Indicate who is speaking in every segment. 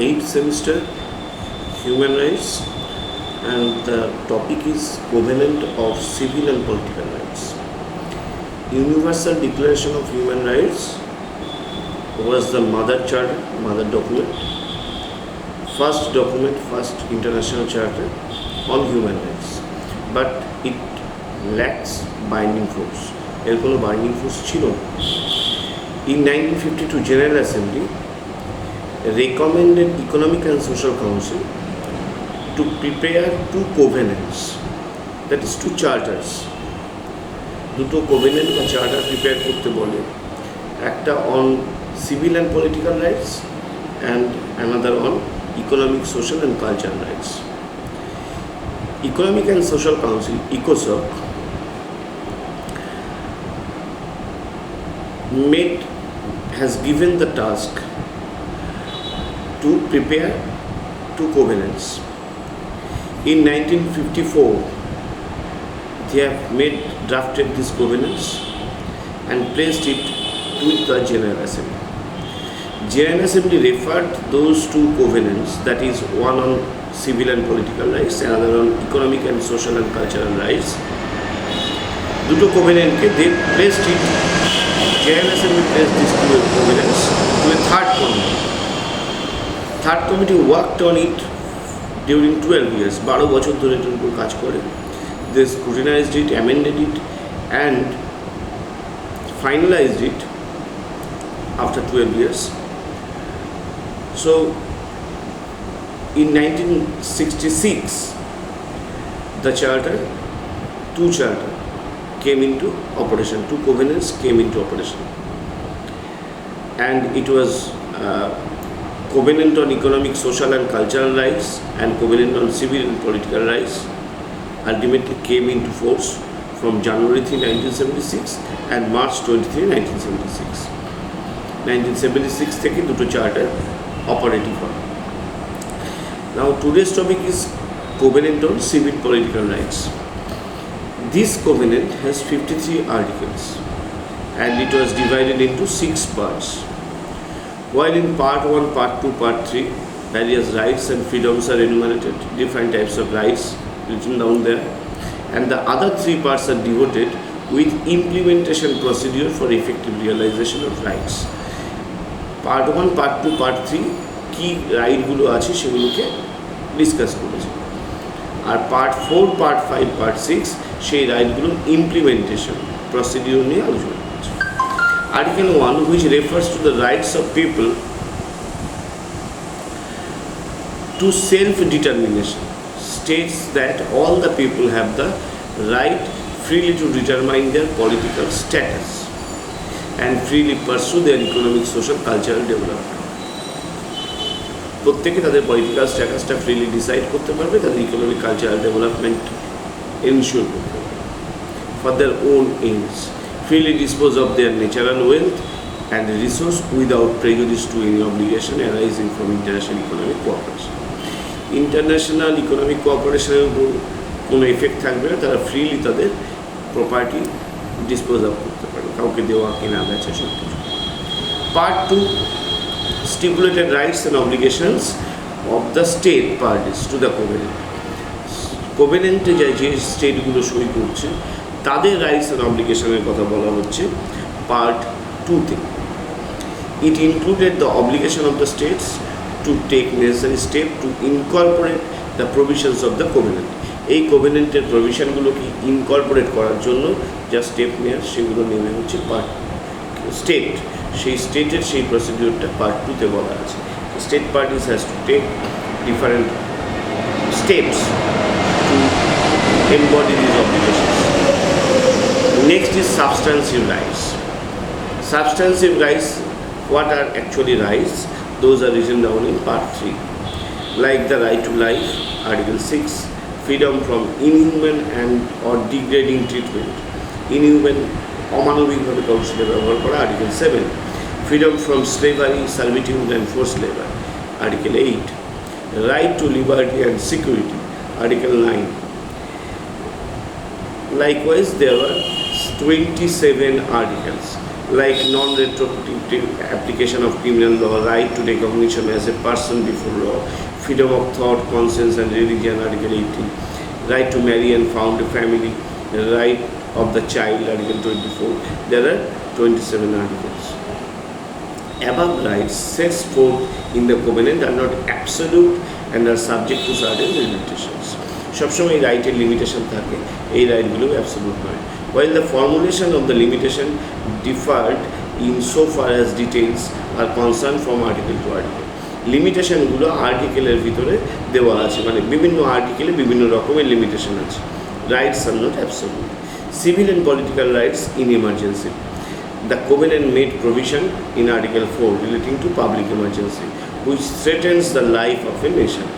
Speaker 1: 8th semester Human Rights, and the topic is Covenant of Civil and Political Rights. Universal Declaration of Human Rights was the mother charter, mother document, first document, first international charter on human rights, but it lacks binding force. এর কোনো binding force ছিল না. In 1952, General Assembly recommended Economic and Social Council to prepare two covenants, that is two charters. দুটো covenant বা charter prepare করতে বলে, একটা on civil and political rights and another on economic, social and cultural rights. Economic and Social Council, ECOSOC, has given the task to prepare two covenants. In 1954, they have drafted these covenants and placed it with the General Assembly. General Assembly referred those two covenants, that is one on civil and political rights, another on economic and social and cultural rights. দুটো covenant they placed it. General Assembly placed these two covenants to a third committee. Third committee worked on it during 12 years. 12 বছর ধরে এটার উপর কাজ করে. They scrutinized it, amended it, and finalized it after 12 years. So, in 1966, the two charter came into operation, two covenants came into operation. And it was Covenant on Economic, Social and Cultural Rights and Covenant on Civil and Political Rights ultimately came into force from January 3, 1976 and March 23, 1976. 1976 থেকে দুটো charter operative হয়. Now today's topic is Covenant on Civil Political Rights. This covenant has 53 articles and it was divided into 6 parts. While in part 1, part 2, part 3, various rights and freedoms are enumerated, different types of rights written down there, and the other 3 parts are devoted with implementation procedure for effective realization of rights. Part 1, part 2, part 3 কি রাইটগুলো আছে সেগুলোকে discuss করেছে, আর part 4, part 5, part 6 সেই রাইটগুলোর implementation procedure নিয়ে আলোচনা করছে। Article 1, which refers to the rights of people to self-determination, states that all the people have the right freely to determine their political status and freely pursue their economic, social, cultural development. প্রত্যেকে তাদের political স্ট্যাটাসটা freely decide করতে পারবে, তাদের economic, cultural development ensure করতে পারবে for their own aims, freely dispose of their natural wealth and resource without prejudice to any obligation arising from international economic cooperation. International economic কোঅপারেশনের উপর কোনো effect থাকবে না, তারা ফ্রিলি তাদের প্রপার্টি ডিসপোজ অফ করতে পারবে, কাউকে দেওয়া কেনা বেচা সব কিছু। Part 2, stipulated rights and obligations of the state parties to the covenant. কোভেনেন্টে যে স্টেটগুলো সই করছে তাদের রাইটস অ্যান্ড অব্লিগেশনের কথা বলা হচ্ছে পার্ট 2-তে। It included the obligation of the states to take necessary step to incorporate the provisions of the covenant. এই কোভেনেন্টের প্রভিশনগুলোকে ইনকর্পোরেট করার জন্য যা স্টেপ নেওয়ার সেগুলো নেমে হচ্ছে পার্ট স্টেট। সেই স্টেটের সেই প্রসিডিউরটা পার্ট 2-তে বলা আছে। State parties has to take different steps to embody this obligations. Next is substantive rights. Substantive rights, what are actually rights? Those are written down in part 3. Like the right to life, article 6, freedom from inhuman and or degrading treatment, inhuman অমানবিকভাবে কারোর সাথে ব্যবহার করা, article 7, freedom from slavery, servitude and forced labor, article 8, right to liberty and security, article 9. Likewise, there were 27 articles like non-retroactive application of criminal law, right to recognition as a person before law, freedom of thought, conscience and religion, Article 18, right to marry and found a family, right of the child, Article 24. There are 27 articles. Above rights set forth in the covenant are not absolute and are subject to certain limitations. সবসময় এই রাইটের limitation থাকে, এই রাইটগুলো absolute নয়। While the formulation of the limitation differed in so far as details are concerned from article to article. লিমিটেশনগুলো আর্টিকেলের ভিতরে দেওয়া আছে, মানে বিভিন্ন আর্টিকেলে বিভিন্ন রকমের লিমিটেশন আছে। Rights are not absolute. Civil and political rights in emergency. The covenant made provision in Article 4 relating to public emergency, which threatens the life of a nation.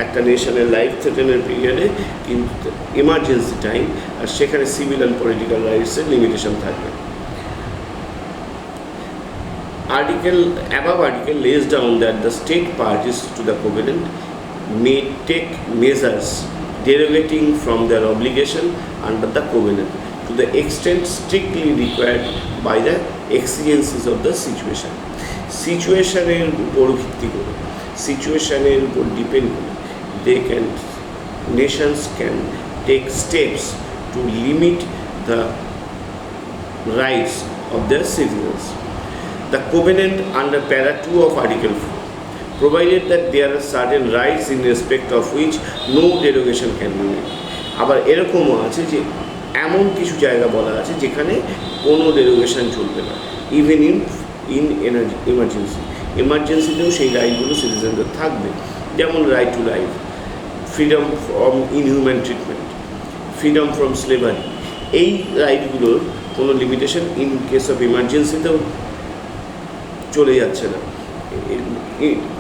Speaker 1: একটা নেশনের life থ্রেটেনের পিরিয়ডে কিন্তু এমার্জেন্সি টাইম, আর সেখানে civil and political রাইটসের limitation থাকবে। Above article lays down that the state parties to the covenant may take measures derogating from their obligation under the covenant to the extent strictly required by the exigencies of the situation. সিচুয়েশনের উপর ভিত্তি করে, সিচুয়েশনের উপর depend করে nations can take steps to limit the rights of their citizens. The covenant under para 2 of Article 4 provided that there are certain rights in respect of which no derogation can be made. আবার এরকমও আছে যে এমন কিছু জায়গা বলা আছে যেখানে কোনো ডেরোগেশন চলবে না, ইভেন ইন এমার্জেন্সিতেও সেই রাইটগুলো সিটিজেনদের থাকবে, যেমন right to life, freedom from inhuman treatment, freedom from slavery. এই রাইটগুলোর কোনো লিমিটেশন ইন কেস অফ ইমার্জেন্সিতেও চলে যাচ্ছে না।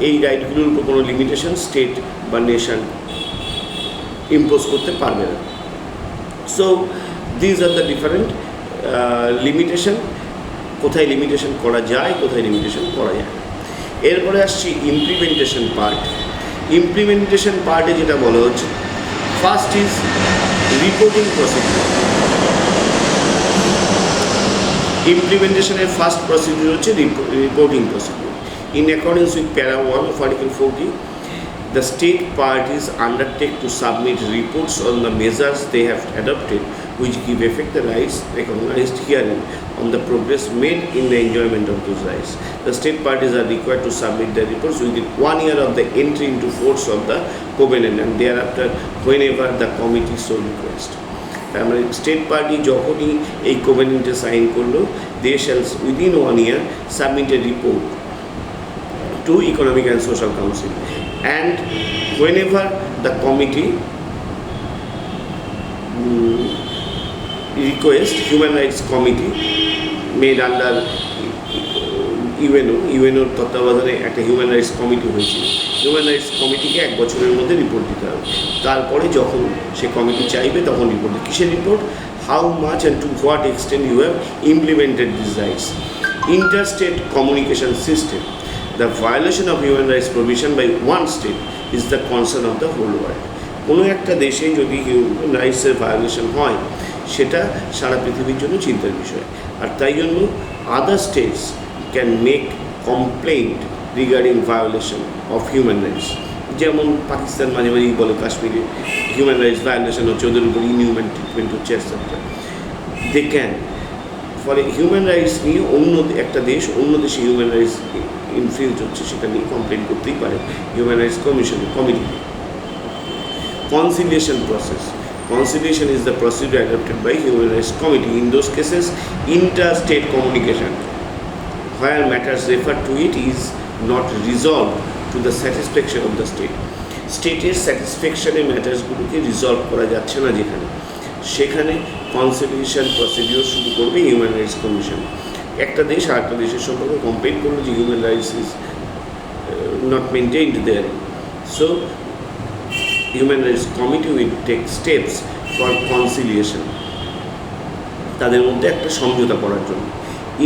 Speaker 1: এই রাইটগুলোর উপর কোনো লিমিটেশন স্টেট বা নেশন ইম্পোজ করতে পারবে না। So these are the different limitation, কোথায় লিমিটেশন করা যায়, কোথায় লিমিটেশন করা যায় না। এরপরে আসছি ইমপ্লিমেন্টেশন পার্ট। ইমপ্লিমেন্টেশন পার্টে যেটা বলা হচ্ছে, ফার্স্ট ইজ রিপোর্টিং প্রসিডিউর। ইমপ্লিমেন্টেশনের ফার্স্ট প্রসিডিউর হচ্ছে reporting procedure. In accordance with para 1 of Article 40, the state parties undertake to submit reports on the measures they have adopted which give effect the rights recognized herein, on the progress made in the enjoyment of those rights. The state parties are required to submit their reports within 1 year of the entry into force of the covenant and thereafter whenever the committee so request. তার মানে state party যখনই এই কোভেনেন্টে sign করলো, they shall within 1 year submit a report to Economic and Social Council, and whenever the committee request, Human Rights Committee made under ইউএনওর তত্ত্বাবধানে একটা human rights committee হয়েছিল। Human rights কমিটিকে 1 বছরের মধ্যে রিপোর্ট দিতে হবে। তারপরে যখন সে কমিটি চাইবে তখন রিপোর্ট দিবে। কিসের report? How much and to what extent you have implemented this rights. Interstate communication system. The violation of human rights provision by one state is the concern of the whole world. কোনো একটা দেশে যদি human রাইটসের violation হয়, সেটা সারা পৃথিবীর জন্য চিন্তার বিষয়। আর তাই জন্য আদার states can make complaint regarding violation of human rights. যেমন পাকিস্তান মাঝে মাঝেই বলে কাশ্মীরে হিউম্যান রাইটস ভায়োলেশন হচ্ছে, ওদের উপর ইনহিউম্যান ট্রিটমেন্ট হচ্ছে, এটসেট্রা। দে ক্যান, ফলে হিউম্যান রাইটস নিয়ে অন্য একটা দেশ অন্য দেশে হিউম্যান রাইটস ইনফ্রিঞ্জ হচ্ছে সেটা নিয়ে কমপ্লেন করতেই পারে হিউম্যান রাইটস কমিটিতে। Conciliation process. Conciliation is the procedure adopted by Human Rights Committee. In those cases, interstate communication, where matters referred to it is not resolved to the satisfaction of the state. স্টেটের স্যাটিসফ্যাকশনে ম্যাটার্সগুলোকে resolve করা যাচ্ছে না যেখানে, সেখানে conciliation procedure শুরু করবে human rights commission. একটা দেশ আর একটা দেশের সম্পর্কে কমপ্লেন করলো যে human rights is not maintained there, so human rights committee will take steps for conciliation, তাদের মধ্যে একটা সমঝোতা করার জন্য।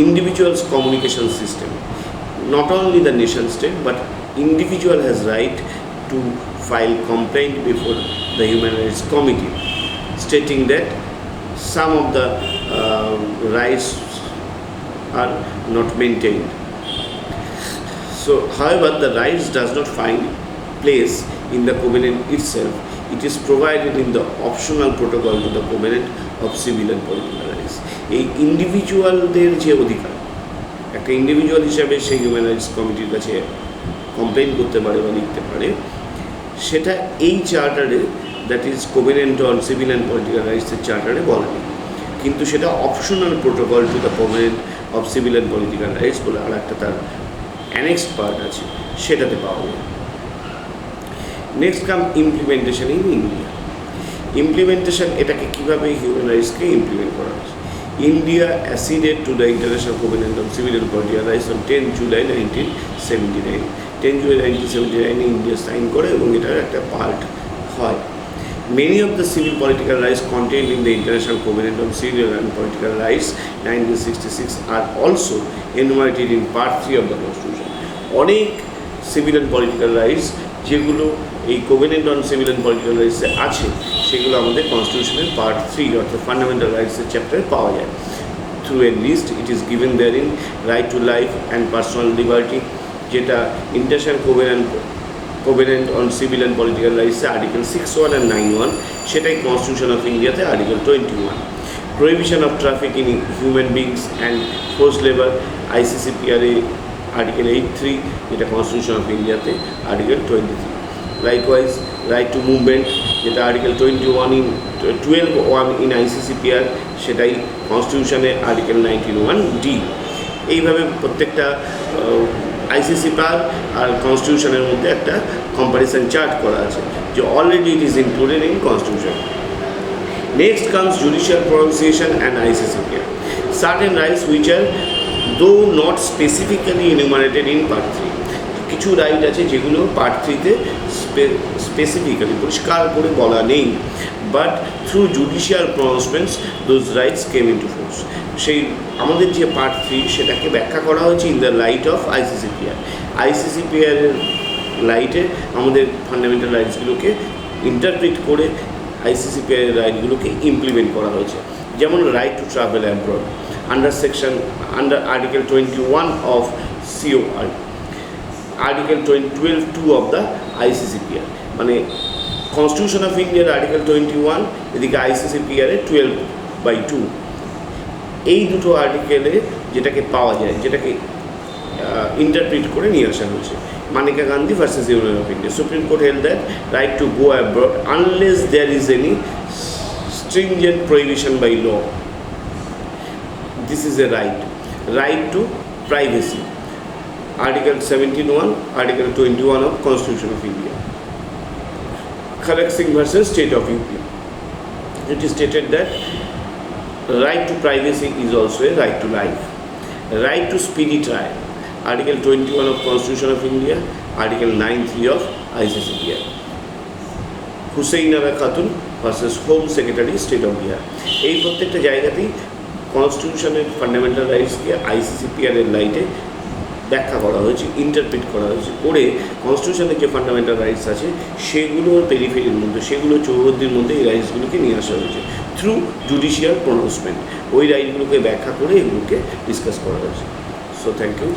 Speaker 1: Individuals communication system. Not only the nation state but individual has right to file complaint before the Human Rights Committee, stating that some of the rights are not maintained. So, however, the rights does not find place in the covenant itself. It is provided in the optional protocol to the covenant of civil and political rights. এই ইন্ডিভিজুয়ালদের যে অধিকার, একটা individual হিসাবে সেই human rights কমিটির কাছে complain করতে পারে বা লিখতে পারে, সেটা এই চার্টারে, that is covenant on civil and political রাইটসের চার্টারে বলা নেই, কিন্তু সেটা optional protocol to the covenant of civil and political rights বলে আর একটা তার অ্যানেক্স পার্ট আছে, সেটাতে পাওয়া যায়। Next come implementation in India. Implementation, এটাকে কীভাবে হিউম্যান রাইটসকে ইমপ্লিমেন্ট করা হয়েছে। India acceded to the international covenant on civil and political rights on 10 July 1979। 10 July 1979 India sign করে এবং এটার একটা পার্ট হয়। Many of the civil political rights contained in the International Covenant on Civil and Political Rights 1966 are also enumerated in Part 3 of the Constitution. অনেক civil and political rights যেগুলো এই covenant on civil and political রাইটসে আছে, সেগুলো আমাদের কনস্টিটিউশনের part 3 অর্থাৎ fundamental রাইটসের চ্যাপ্টারে পাওয়া যায়। Through a list it is given there in right to life and personal liberty, যেটা international covenant on civil and political রাইটসে আর্টিকেল 6.1 and 9.1, সেটাই কনস্টিটিউশন অফ ইন্ডিয়াতে article 21। Prohibition of traffic in human beings and force labour ICCPR article 8.3, যেটা constitution of ইন্ডিয়াতে article 23। Likewise right to movement, যেটা article 12.1 in ICCPR, সেটাই কনস্টিটিউশনে article 19(1)D। এইভাবে প্রত্যেকটা ICCPR আর কনস্টিটিউশনের মধ্যে একটা কম্পারিজন চার্ট করা আছে, যে already it is included in constitution. Next comes judicial pronunciation and ICCPR। Certain rights which are though not specifically enumerated in part 3। কিছু রাইট আছে যেগুলো পার্ট 3-তে স্পেসিফিক্যালি পরিষ্কার করে বলা নেই, but through judicial pronouncements those rights came into force. সেই আমাদের যে পার্ট 3 সেটাকে ব্যাখ্যা করা হয়েছে in the light of ICCPR। ICCPR এর লাইটে আমাদের ফান্ডামেন্টাল রাইটসগুলোকে ইন্টারপ্রিট করে ICCPR এর রাইটগুলোকে ইমপ্লিমেন্ট করা হয়েছে। যেমন right to travel abroad under article 21 of COR, article 12.2 of the ICCPR, মানে কনস্টিটিউশন অফ ইন্ডিয়ার আর্টিকেল 21, এদিকে ICCPR 12/2। এই দুটো আর্টিকেলে যেটাকে পাওয়া যায়, যেটাকে ইন্টারপ্রিট করে নিয়ে আসা হয়েছে। Maneka Gandhi versus union of India, supreme court held that right to go abroad unless there is any stringent prohibition by law. This is a right. Right to privacy. Article 17(1), Article 21 of Constitution of India. Khalek Singh versus State of UP. It is stated that right to privacy is also a right to life. Right to speedy trial. Article 21 of Constitution of India, Article 9(3) of ICCPR. Hussainara Khatoon versus home secretary state of Bihar. এই প্রত্যেকটা জায়গাতেই কনস্টিটিউশনের fundamental রাইটসকে ICCPR এর লাইটে ব্যাখ্যা করা হয়েছে, interpret করা হয়েছে, করে কনস্টিটিউশনের যে ফান্ডামেন্টাল রাইটস আছে সেগুলোর পেরিফেরির মধ্যে, সেগুলো চৌহদ্দির মধ্যে এই রাইটসগুলোকে নিয়ে আসা হয়েছে থ্রু জুডিশিয়াল প্রনাউন্সমেন্ট। ওই রাইটগুলোকে ব্যাখ্যা করে এগুলোকে ডিসকাস করা হয়েছে। So thank you.